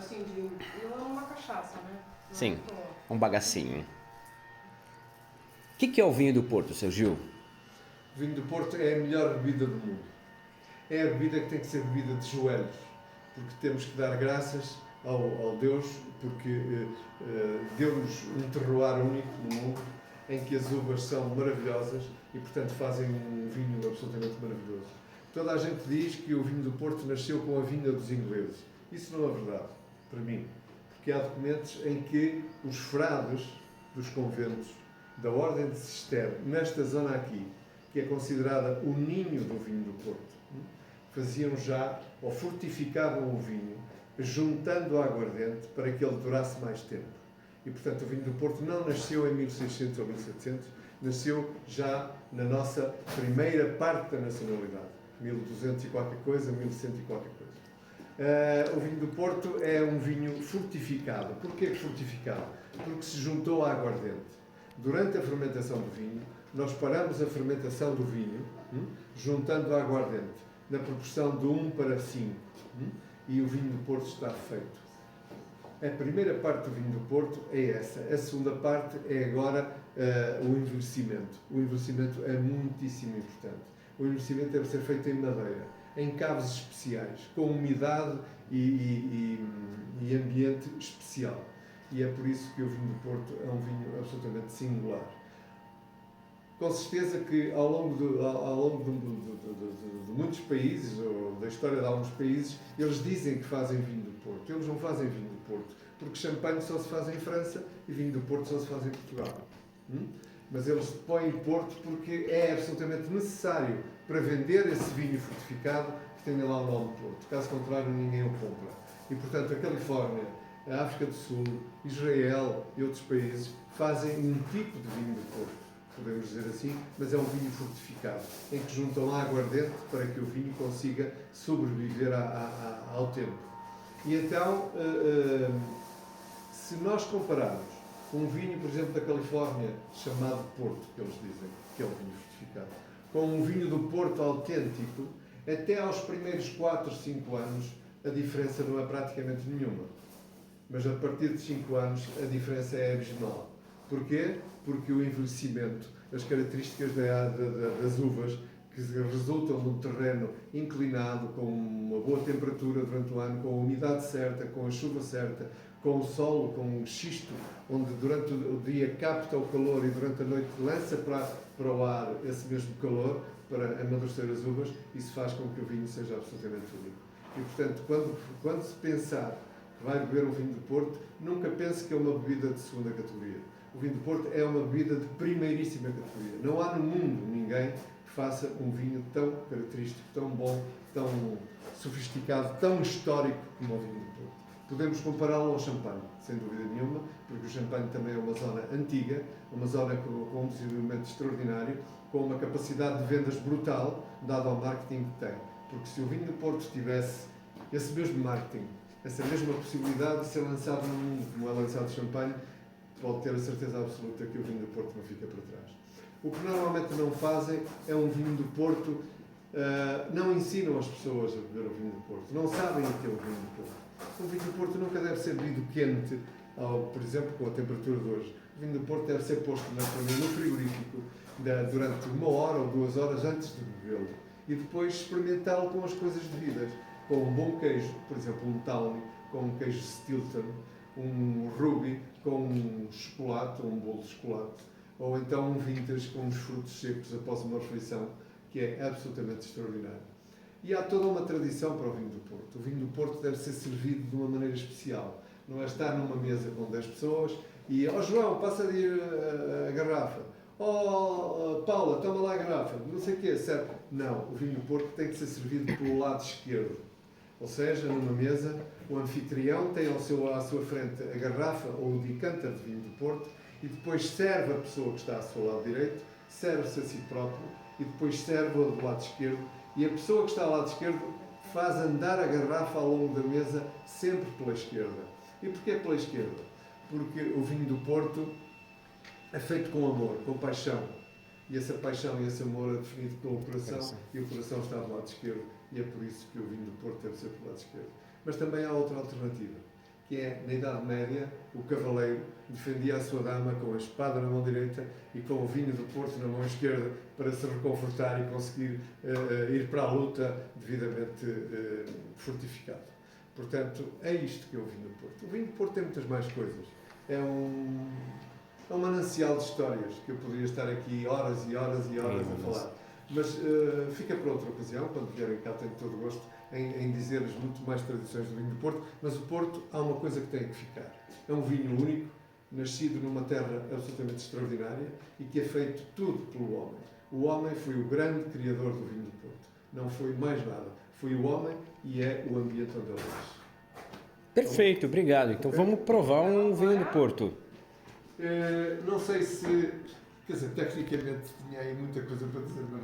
assim, de uma cachaça, né? Não Sim, muito- um bagacinho. O que é o vinho do Porto, seu Gil? O vinho do Porto é a melhor bebida do mundo. É a bebida que tem que ser bebida de joelhos, porque temos que dar graças ao Deus, porque deu-nos um terroir único no mundo, em que as uvas são maravilhosas e, portanto, fazem um vinho absolutamente maravilhoso. Toda a gente diz que o vinho do Porto nasceu com a vinda dos ingleses. Isso não é verdade, para mim, porque há documentos em que os frades dos conventos da Ordem de Cister, nesta zona aqui, que é considerada o ninho do vinho do Porto, faziam já, ou fortificavam o vinho, juntando aguardente para que ele durasse mais tempo. E, portanto, o vinho do Porto não nasceu em 1600 ou 1700, nasceu já na nossa primeira parte da nacionalidade, 1200 e qualquer coisa, 1100 e qualquer coisa. O vinho do Porto é um vinho fortificado. Porquê fortificado? Porque se juntou à aguardente. Durante a fermentação do vinho, nós paramos a fermentação do vinho, juntando a aguardente, na proporção de 1 para 5. E o vinho do Porto está feito. A primeira parte do vinho do Porto é essa. A segunda parte é agora o envelhecimento. O envelhecimento é muitíssimo importante. O envelhecimento deve ser feito em madeira, em caves especiais, com umidade e ambiente especial. E é por isso que o vinho do Porto é um vinho absolutamente singular. Com certeza que ao longo de muitos países, ou da história de alguns países, eles dizem que fazem vinho do Porto. Eles não fazem vinho do Porto, porque champanhe só se faz em França e vinho do Porto só se faz em Portugal. Mas eles põem Porto porque é absolutamente necessário para vender esse vinho fortificado que tenha lá o nome Porto. Caso contrário, ninguém o compra. E, portanto, a Califórnia, a África do Sul, Israel e outros países fazem um tipo de vinho do Porto, podemos dizer assim, mas é um vinho fortificado, em que juntam aguardente para que o vinho consiga sobreviver ao tempo. E então, se nós compararmos um vinho, por exemplo, da Califórnia, chamado Porto, que eles dizem que é um vinho fortificado, com um vinho do Porto autêntico, até aos primeiros 4, 5 anos, a diferença não é praticamente nenhuma. Mas a partir de 5 anos, a diferença é abismal. Porquê? Porque o envelhecimento, as características das uvas, que resultam de um terreno inclinado, com uma boa temperatura durante o ano, com a umidade certa, com a chuva certa, com o solo, com um xisto, onde durante o dia capta o calor e durante a noite lança para o ar esse mesmo calor para amadurecer as uvas, isso faz com que o vinho seja absolutamente único. E, portanto, quando se pensar que vai beber um vinho do Porto, nunca pense que é uma bebida de segunda categoria. O vinho do Porto é uma bebida de primeiríssima categoria. Não há no mundo ninguém que faça um vinho tão característico, tão bom, tão sofisticado, tão histórico como o vinho do Porto. Podemos compará-lo ao champanhe, sem dúvida nenhuma, porque o champanhe também é uma zona antiga, uma zona com um desenvolvimento extraordinário, com uma capacidade de vendas brutal, dado ao marketing que tem. Porque se o vinho do Porto tivesse esse mesmo marketing, essa mesma possibilidade de ser lançado no mundo, como é lançado o champanhe, pode ter a certeza absoluta que o vinho do Porto não fica para trás. O que normalmente não fazem é um vinho do Porto, não ensinam as pessoas a beber o vinho do Porto, não sabem o que é o vinho do Porto. O vinho do Porto nunca deve ser bebido quente, por exemplo, com a temperatura de hoje. O vinho do Porto deve ser posto no frigorífico durante 1 hora ou 2 horas antes de bebê-lo e depois experimentá-lo com as coisas devidas, com um bom queijo, por exemplo, um Tawny, com um queijo Stilton, um Ruby, com um chocolate, ou um bolo de chocolate, ou então um vintage com uns frutos secos após uma refeição, que é absolutamente extraordinário. E há toda uma tradição para o vinho do Porto. O vinho do Porto deve ser servido de uma maneira especial. Não é estar numa mesa com 10 pessoas e, João, passa-lhe a garrafa. Paula, toma lá a garrafa. Não sei o quê, certo? Não, o vinho do Porto tem que ser servido pelo lado esquerdo. Ou seja, numa mesa, o anfitrião tem à sua frente a garrafa ou o decanter de vinho do Porto e depois serve a pessoa que está ao seu lado direito, serve-se a si próprio e depois serve-o do lado esquerdo. E a pessoa que está ao lado esquerdo faz andar a garrafa ao longo da mesa sempre pela esquerda. E porquê pela esquerda? Porque o vinho do Porto é feito com amor, com paixão. E essa paixão e esse amor é definido pelo coração e o coração está do lado esquerdo. E é por isso que o vinho do Porto deve ser pelo lado esquerdo. Mas também há outra alternativa, que é, na Idade Média, o cavaleiro defendia a sua dama com a espada na mão direita e com o vinho do Porto na mão esquerda para se reconfortar e conseguir ir para a luta devidamente fortificado. Portanto, é isto que é o vinho do Porto. O vinho do Porto tem muitas mais coisas. É um manancial de histórias que eu poderia estar aqui horas e horas e horas a falar. Mas fica para outra ocasião, quando vierem cá tenho todo o gosto em dizer-lhes muito mais tradições do vinho do Porto, mas o Porto há uma coisa que tem que ficar. É um vinho único, nascido numa terra absolutamente extraordinária e que é feito tudo pelo homem. O homem foi o grande criador do vinho do Porto. Não foi mais nada. Foi o homem e é o ambiente onde ele nasce. Perfeito, obrigado. Então vamos provar um vinho do Porto. Não sei se... Quer dizer, tecnicamente tinha aí muita coisa para dizer, mas